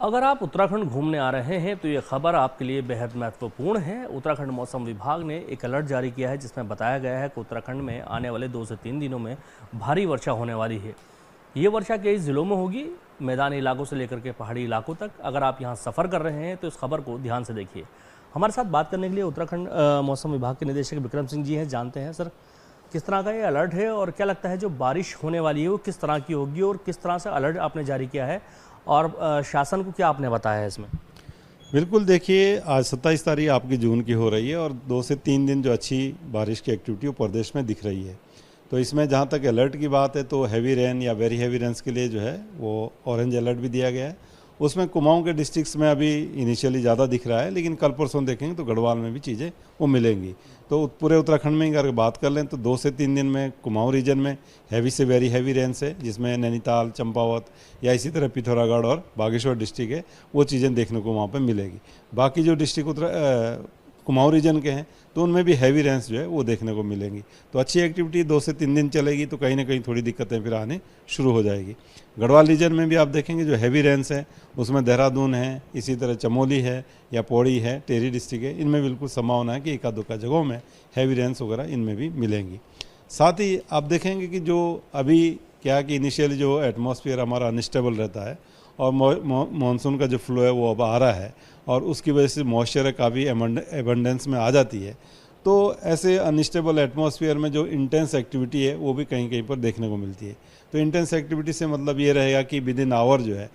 अगर आप उत्तराखंड घूमने आ रहे हैं तो ये खबर आपके लिए बेहद महत्वपूर्ण है। उत्तराखंड मौसम विभाग ने एक अलर्ट जारी किया है जिसमें बताया गया है कि उत्तराखंड में आने वाले 2 से 3 दिनों में भारी वर्षा होने वाली है। ये वर्षा कई ज़िलों में होगी, मैदानी इलाकों से लेकर के पहाड़ी इलाकों तक। अगर आप यहाँ सफ़र कर रहे हैं तो इस खबर को ध्यान से देखिए। हमारे साथ बात करने के लिए उत्तराखंड मौसम विभाग के निदेशक विक्रम सिंह जी हैं। जानते हैं सर, किस तरह का ये अलर्ट है और क्या लगता है जो बारिश होने वाली है वो किस तरह की होगी और किस तरह से अलर्ट आपने जारी किया है और शासन को क्या आपने बताया है इसमें? बिल्कुल, देखिए आज 27 तारीख आपकी जून की हो रही है और 2 से 3 दिन जो अच्छी बारिश की एक्टिविटी वो प्रदेश में दिख रही है। तो इसमें जहाँ तक अलर्ट की बात है तो हैवी रेन या वेरी हैवी रेन्स के लिए जो है वो ऑरेंज अलर्ट भी दिया गया है। उसमें कुमाऊं के डिस्ट्रिक्ट्स में अभी इनिशियली ज़्यादा दिख रहा है, लेकिन कल परसों देखेंगे तो गढ़वाल में भी चीज़ें वो मिलेंगी। तो पूरे उत्तराखंड में अगर बात कर लें तो 2 से 3 दिन में कुमाऊं रीजन में हैवी से वेरी हैवी रेन्स है, जिसमें नैनीताल, चंपावत या इसी तरह पिथौरागढ़ और बागेश्वर डिस्ट्रिक्ट है, वो चीज़ें देखने को वहाँ पर मिलेगी। बाकी जो डिस्ट्रिक्ट कुमाऊं रीजन के हैं तो उनमें भी हैवी रेंस जो है वो देखने को मिलेंगी। तो अच्छी एक्टिविटी 2 से 3 दिन चलेगी, तो कहीं ना कहीं थोड़ी दिक्कतें फिर आने शुरू हो जाएगी। गढ़वाल रीजन में भी आप देखेंगे जो हैवी रेंस है उसमें देहरादून है, इसी तरह चमोली है या पौड़ी है, टेरी डिस्ट्रिक्ट है, इनमें बिल्कुल संभावना है कि एका दुक्का जगहों में हैवी रेंस वगैरह इनमें भी मिलेंगी। साथ ही आप देखेंगे कि जो अभी क्या कि इनिशियली जो एटमॉस्फेयर हमारा अनस्टेबल रहता है और मानसून का जो फ्लो है वो अब आ रहा है और उसकी वजह से मॉइस्चर काफ़ी एबंडेंस में आ जाती है। तो ऐसे अनस्टेबल एटमॉस्फेयर में जो इंटेंस एक्टिविटी है वो भी कहीं कहीं पर देखने को मिलती है। तो इंटेंस एक्टिविटी से मतलब ये रहेगा कि विद इन आवर जो है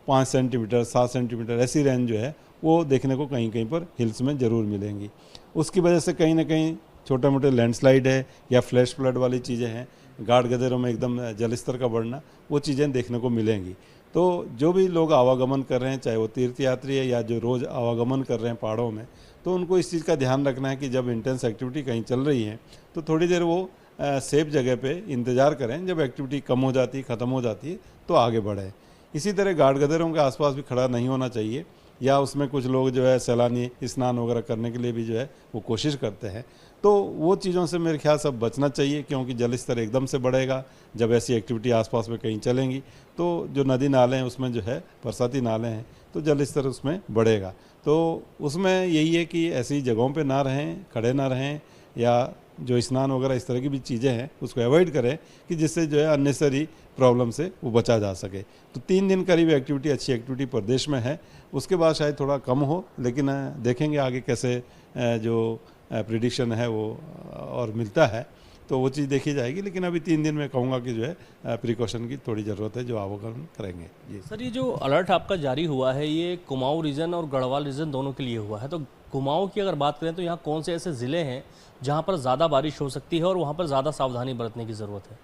5 सेंटीमीटर 7 सेंटीमीटर ऐसी रेंज जो है वो देखने को कहीं कहीं पर हिल्स में ज़रूर मिलेंगी। उसकी वजह से कहीं ना कहीं छोटे मोटे लैंडस्लाइड है या फ्लैश फ्लड वाली चीज़ें हैं, गाढ़ गदेरों में एकदम जलस्तर का बढ़ना, वो चीज़ें देखने को मिलेंगी। तो जो भी लोग आवागमन कर रहे हैं, चाहे वो तीर्थयात्री है या जो रोज़ आवागमन कर रहे हैं पहाड़ों में, तो उनको इस चीज़ का ध्यान रखना है कि जब इंटेंस एक्टिविटी कहीं चल रही है तो थोड़ी देर वो सेफ जगह पे इंतज़ार करें। जब एक्टिविटी कम हो जाती है, ख़त्म हो जाती है तो आगे बढ़ें। इसी तरह गाढ़ गदेरों के आसपास भी खड़ा नहीं होना चाहिए, या उसमें कुछ लोग जो है सैलानी स्नान वगैरह करने के लिए भी जो है वो कोशिश करते हैं। तो वो चीज़ों से मेरे ख्याल से बचना चाहिए, क्योंकि जल स्तर एकदम से बढ़ेगा जब ऐसी एक्टिविटी आसपास में कहीं चलेंगी। तो जो नदी नाले हैं उसमें जो है बरसाती नाले हैं तो जल स्तर उसमें बढ़ेगा। तो उसमें यही है कि ऐसी जगहों पे ना रहें, खड़े ना रहें, या जो स्नान वगैरह इस तरह की भी चीज़ें हैं उसको अवॉइड करें कि जिससे जो है अननेसेसरी प्रॉब्लम से वो बचा जा सके। तो 3 दिन करीब एक्टिविटी, अच्छी एक्टिविटी प्रदेश में है। उसके बाद शायद थोड़ा कम हो, लेकिन देखेंगे आगे कैसे जो प्रिडिक्शन है वो और मिलता है तो वो चीज़ देखी जाएगी। लेकिन अभी 3 दिन में कहूँगा कि जो है प्रिकॉशन की थोड़ी ज़रूरत है जो आवागमन करेंगे। जी सर, ये जो अलर्ट आपका जारी हुआ है ये कुमाऊं रीजन और गढ़वाल रीजन दोनों के लिए हुआ है। तो कुमाऊं की अगर बात करें तो यहाँ कौन से ऐसे ज़िले हैं जहाँ पर ज़्यादा बारिश हो सकती है और वहाँ पर ज़्यादा सावधानी बरतने की ज़रूरत है?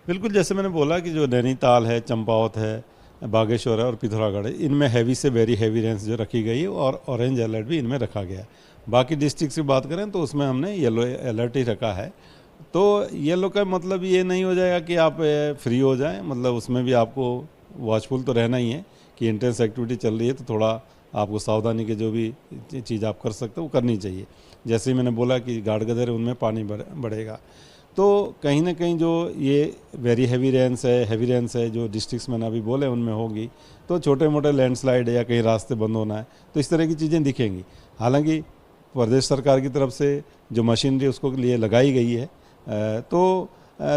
बिल्कुल, जैसे मैंने बोला कि जो नैनीताल है, चंपावत है, बागेश्वर है और पिथौरागढ़ है, इनमें हैवी से वेरी हैवी रेंज जो रखी गई है और ऑरेंज अलर्ट भी इनमें रखा गया है। बाकी डिस्ट्रिक्ट की बात करें तो उसमें हमने येलो अलर्ट ही रखा है। तो येलो का मतलब ये नहीं हो जाएगा कि आप फ्री हो जाएं, मतलब उसमें भी आपको वॉचफुल तो रहना ही है कि इंटेंस एक्टिविटी चल रही है तो थोड़ा आपको सावधानी के जो भी चीज़ आप कर सकते हो वो करनी चाहिए। जैसे ही मैंने बोला कि गाढ़ गदेर है उनमें पानी बढ़ेगा, तो कहीं ना कहीं जो ये वेरी हैवी रेंस है जो डिस्ट्रिक्ट्स मैंने अभी बोले उनमें होगी, तो छोटे मोटे लैंडस्लाइड है या कहीं रास्ते बंद होना है तो इस तरह की चीज़ें दिखेंगी। हालांकि प्रदेश सरकार की तरफ से जो मशीनरी उसको लिए लगाई गई है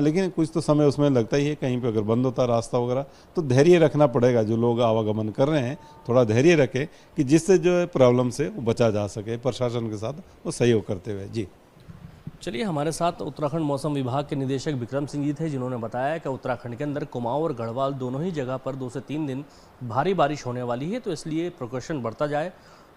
लेकिन कुछ तो समय उसमें लगता ही है। कहीं पे अगर बंद होता रास्ता वगैरह तो धैर्य रखना पड़ेगा। जो लोग आवागमन कर रहे हैं थोड़ा धैर्य रखें कि जिससे जो है प्रॉब्लम से वो बचा जा सके, प्रशासन के साथ वो सहयोग करते हुए। जी चलिए, हमारे साथ उत्तराखंड मौसम विभाग के निदेशक विक्रम सिंह जी थे जिन्होंने बताया कि उत्तराखंड के अंदर कुमाऊं और गढ़वाल दोनों ही जगह पर 2 से 3 दिन भारी बारिश होने वाली है, तो इसलिए प्रिकॉशन बढ़ता जाए।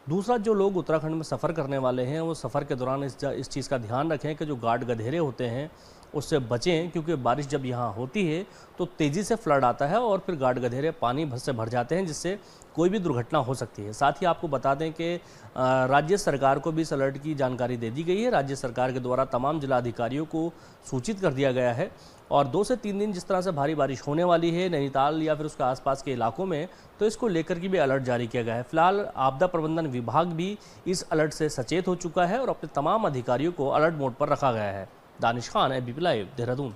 दूसरा, जो लोग उत्तराखंड में सफ़र करने वाले हैं वो सफ़र के दौरान इस चीज़ का ध्यान रखें कि जो गाढ़ गधेरे होते हैं उससे बचें, क्योंकि बारिश जब यहाँ होती है तो तेज़ी से फ्लड आता है और फिर गाढ़ गधेरे पानी से भर जाते हैं जिससे कोई भी दुर्घटना हो सकती है। साथ ही आपको बता दें कि राज्य सरकार को भी इस अलर्ट की जानकारी दे दी गई है। राज्य सरकार के द्वारा तमाम जिलाधिकारियों को सूचित कर दिया गया है और 2 से 3 दिन जिस तरह से भारी बारिश होने वाली है नैनीताल या फिर उसके आसपास के इलाकों में, तो इसको लेकर के भी अलर्ट जारी किया गया है। फिलहाल आपदा प्रबंधन विभाग भी इस अलर्ट से सचेत हो चुका है और अपने तमाम अधिकारियों को अलर्ट मोड पर रखा गया है। Danish Khan, ABP live, Dehradun.